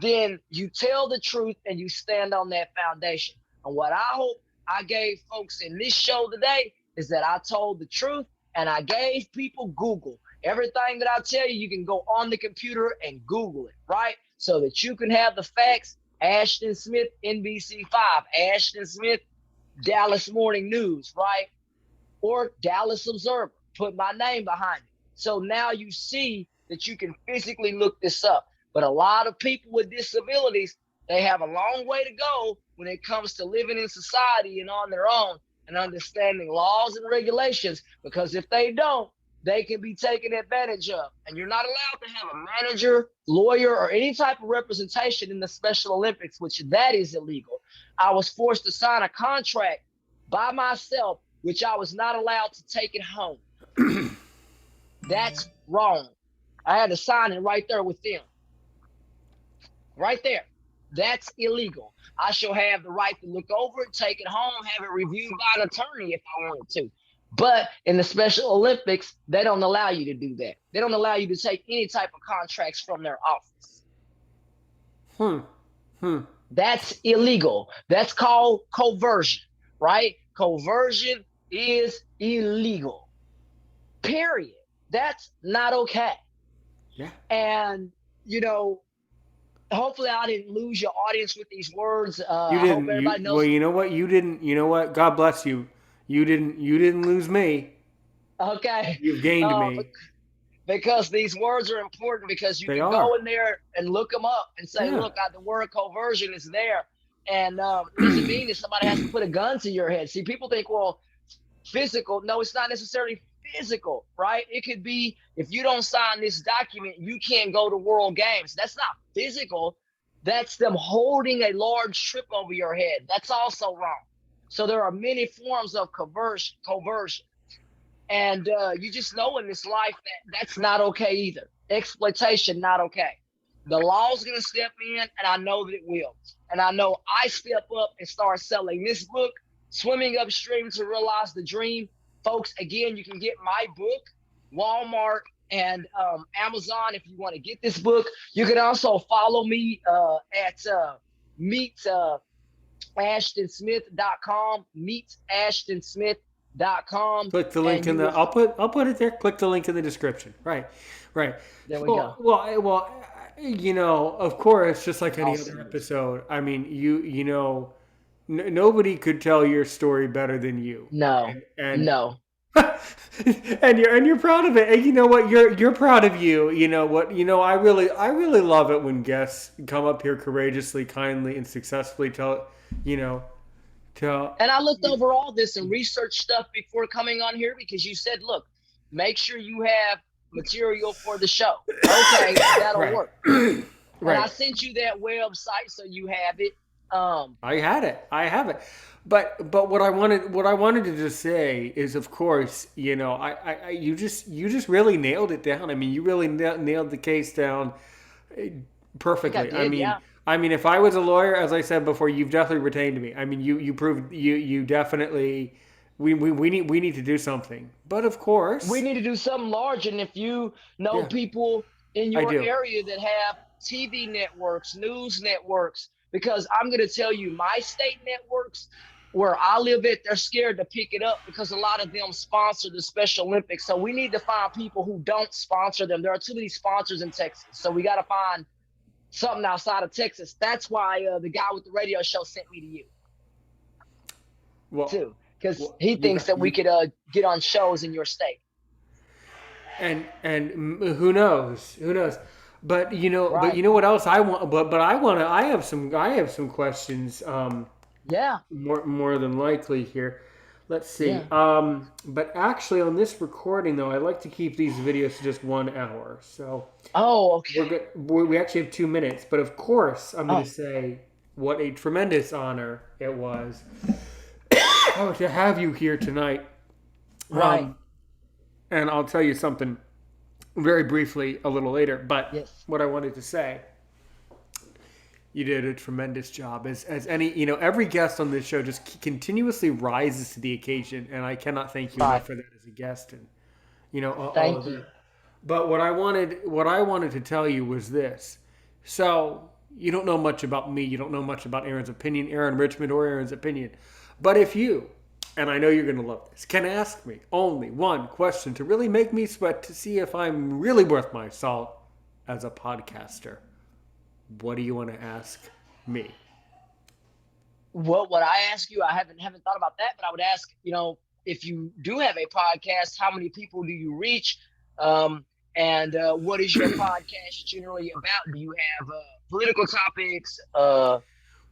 then you tell the truth and you stand on that foundation. And what I hope I gave folks in this show today is that I told the truth and I gave people Google. Everything that I tell you, you can go on the computer and Google it, right? So that you can have the facts. Ashton Smith, NBC5, Ashton Smith, Dallas Morning News, right? Or Dallas Observer. Put my name behind it. So now you see that you can physically look this up. But a lot of people with disabilities, they have a long way to go when it comes to living in society and on their own and understanding laws and regulations. Because if they don't, they can be taken advantage of. And you're not allowed to have a manager, lawyer, or any type of representation in the Special Olympics, which that is illegal. I was forced to sign a contract by myself, which I was not allowed to take it home. That's wrong. I had to sign it right there with them. Right there. That's illegal. I shall have the right to look over it, take it home, have it reviewed by an attorney if I wanted to. But in the Special Olympics, they don't allow you to do that. They don't allow you to take any type of contracts from their office. Hmm. Hmm. That's illegal. That's called coercion, right? Coercion is illegal. Period. That's not okay. Yeah. And, you know, hopefully I didn't lose your audience with these words. You I hope didn't. everybody Well, knows. you know what? You didn't. You know what? God bless you. You didn't. You didn't lose me. Okay. You've gained Uh, me. because these words are important because you They can go are. in there and look them up and say, Yeah. look, the word coercion is there. And it doesn't mean that somebody has to put a gun to your head. See, people think, well, physical. No, it's not necessarily physical, right? It could be if you don't sign this document, you can't go to World Games. That's not physical. That's them holding a large strip over your head. That's also wrong. So there are many forms of coercion. And you just know in this life that that's not okay either. Exploitation, not okay. The law's going to step in, and I know that it will. And I know I step up and start selling this book, Swimming Upstream to Realize the Dream. Folks, again, you can get my book, Walmart and Amazon if you want to get this book. You can also follow me at Meet AshtonSmith.com, meetAshtonSmith.com, Click the link and in you the. will. I'll put it there. Click the link in the description. Right, right. There we Well, go. of course, just like any I'll other send it. episode. I mean, nobody could tell your story better than you, No, and no. and you're proud of it. And you know what? You're proud of you. You know what? I really love it when guests come up here courageously, kindly, and successfully you know, tell. And I looked over all this and researched stuff before coming on here because you said, look, make sure you have material for the show. Okay, that'll Right. work. And I Right. sent you that website so you have it. Um, I had it. I have it. But what I wanted to just say is, of course, you just really nailed it down. I mean, you really nailed the case down I think I perfectly. I did, mean, yeah. I mean, if I was a lawyer, as I said before, you've definitely retained me. I mean, you proved you definitely we need to do something. But of We course, need to do something large. And if you know yeah, people in I your do. area that have TV networks, news networks, because I'm going to tell you, my state networks where I live at, they're scared to pick it up because a lot of them sponsor the Special Olympics. So we need to find people who don't sponsor them. There are too many sponsors in Texas. So we got to find something outside of Texas. That's why the guy with the radio show sent me to you Well, too, because well, he you thinks got that we you could get on shows in your state. and who knows? Who knows? But you know Right. what else I want? But I have some questions. Yeah. More than likely here. Let's see. Yeah. But actually, on this recording though, I like to keep these videos to just 1 hour. So Oh, we're okay. good. We actually have 2 minutes. But of course, I'm going to Oh, say what a tremendous honor it was to have you here tonight. right. Um, and I'll tell you something very briefly a little later. But Yes. what I wanted to say, you did a tremendous job. As any, every guest on this show just continuously rises to the occasion, and I cannot thank you enough Right. for that as a guest, and all of Thank that. you. But what I wanted to tell you was this. So you don't know much about me. You don't know much about Aaron's opinion, Aaron Richmond, or Aaron's opinion. But if you, and I know you're going to love this, can ask me only one question to really make me sweat to see if I'm really worth my salt as a podcaster, what do you want to ask me? What would I ask you? I haven't thought about that, but I would ask, if you do have a podcast, how many people do you reach? Um, and what is your podcast generally about? Do you have political topics?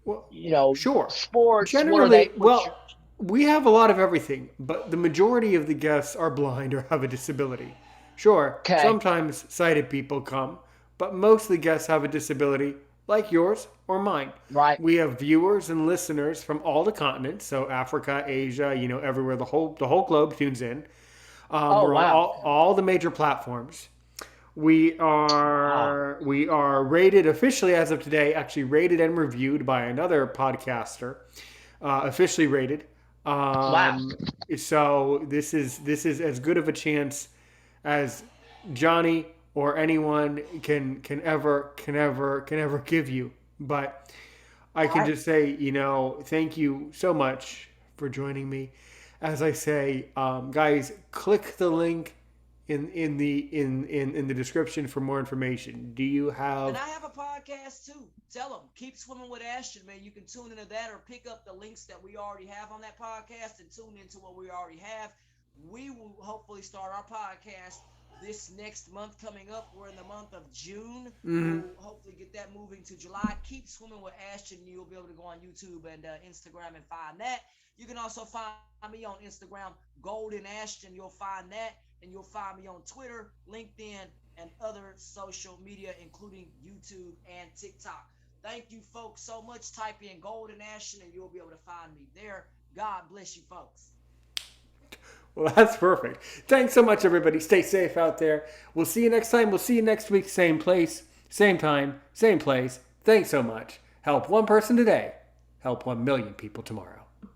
Well, You know, sure. sports? What are Generally, they? What's your? well, we have a lot of everything, but the majority of the guests are blind or have a disability. Sure, Okay. sometimes sighted people come, but most of the guests have a disability like yours or mine. Right. We have viewers and listeners from all the continents, so Africa, Asia, everywhere. The whole globe tunes in. Oh, We're on wow. Okay. all the major platforms. We Wow. are rated officially as of today, actually rated and reviewed by another podcaster, officially rated. Wow. Um, so this is as good of a chance as Johnny or anyone can ever give you. But I All can right. just say, thank you so much for joining me. As I say, guys, click the link in the description for more information. Do you And have? I have a podcast too. Tell them, keep swimming with Ashton, man. You can tune into that or pick up the links that we already have on that podcast and tune into what we already have. We will hopefully start our podcast this next month coming up. We're in the month of June. Mm-hmm. We'll hopefully get that moving to July. Keep swimming with Ashton. You'll be able to go on YouTube and Instagram and find that. You can also find me on Instagram, Golden Ashton. You'll find that, and you'll find me on Twitter, LinkedIn, and other social media, including YouTube and TikTok. Thank you, folks, so much. Type in Golden Ashton, and you'll be able to find me there. God bless you, folks. Well, that's perfect. Thanks so much, everybody. Stay safe out there. We'll see you next time. We'll see you next week. Same place, same time, same place. Thanks so much. Help one person today. Help 1 million people tomorrow.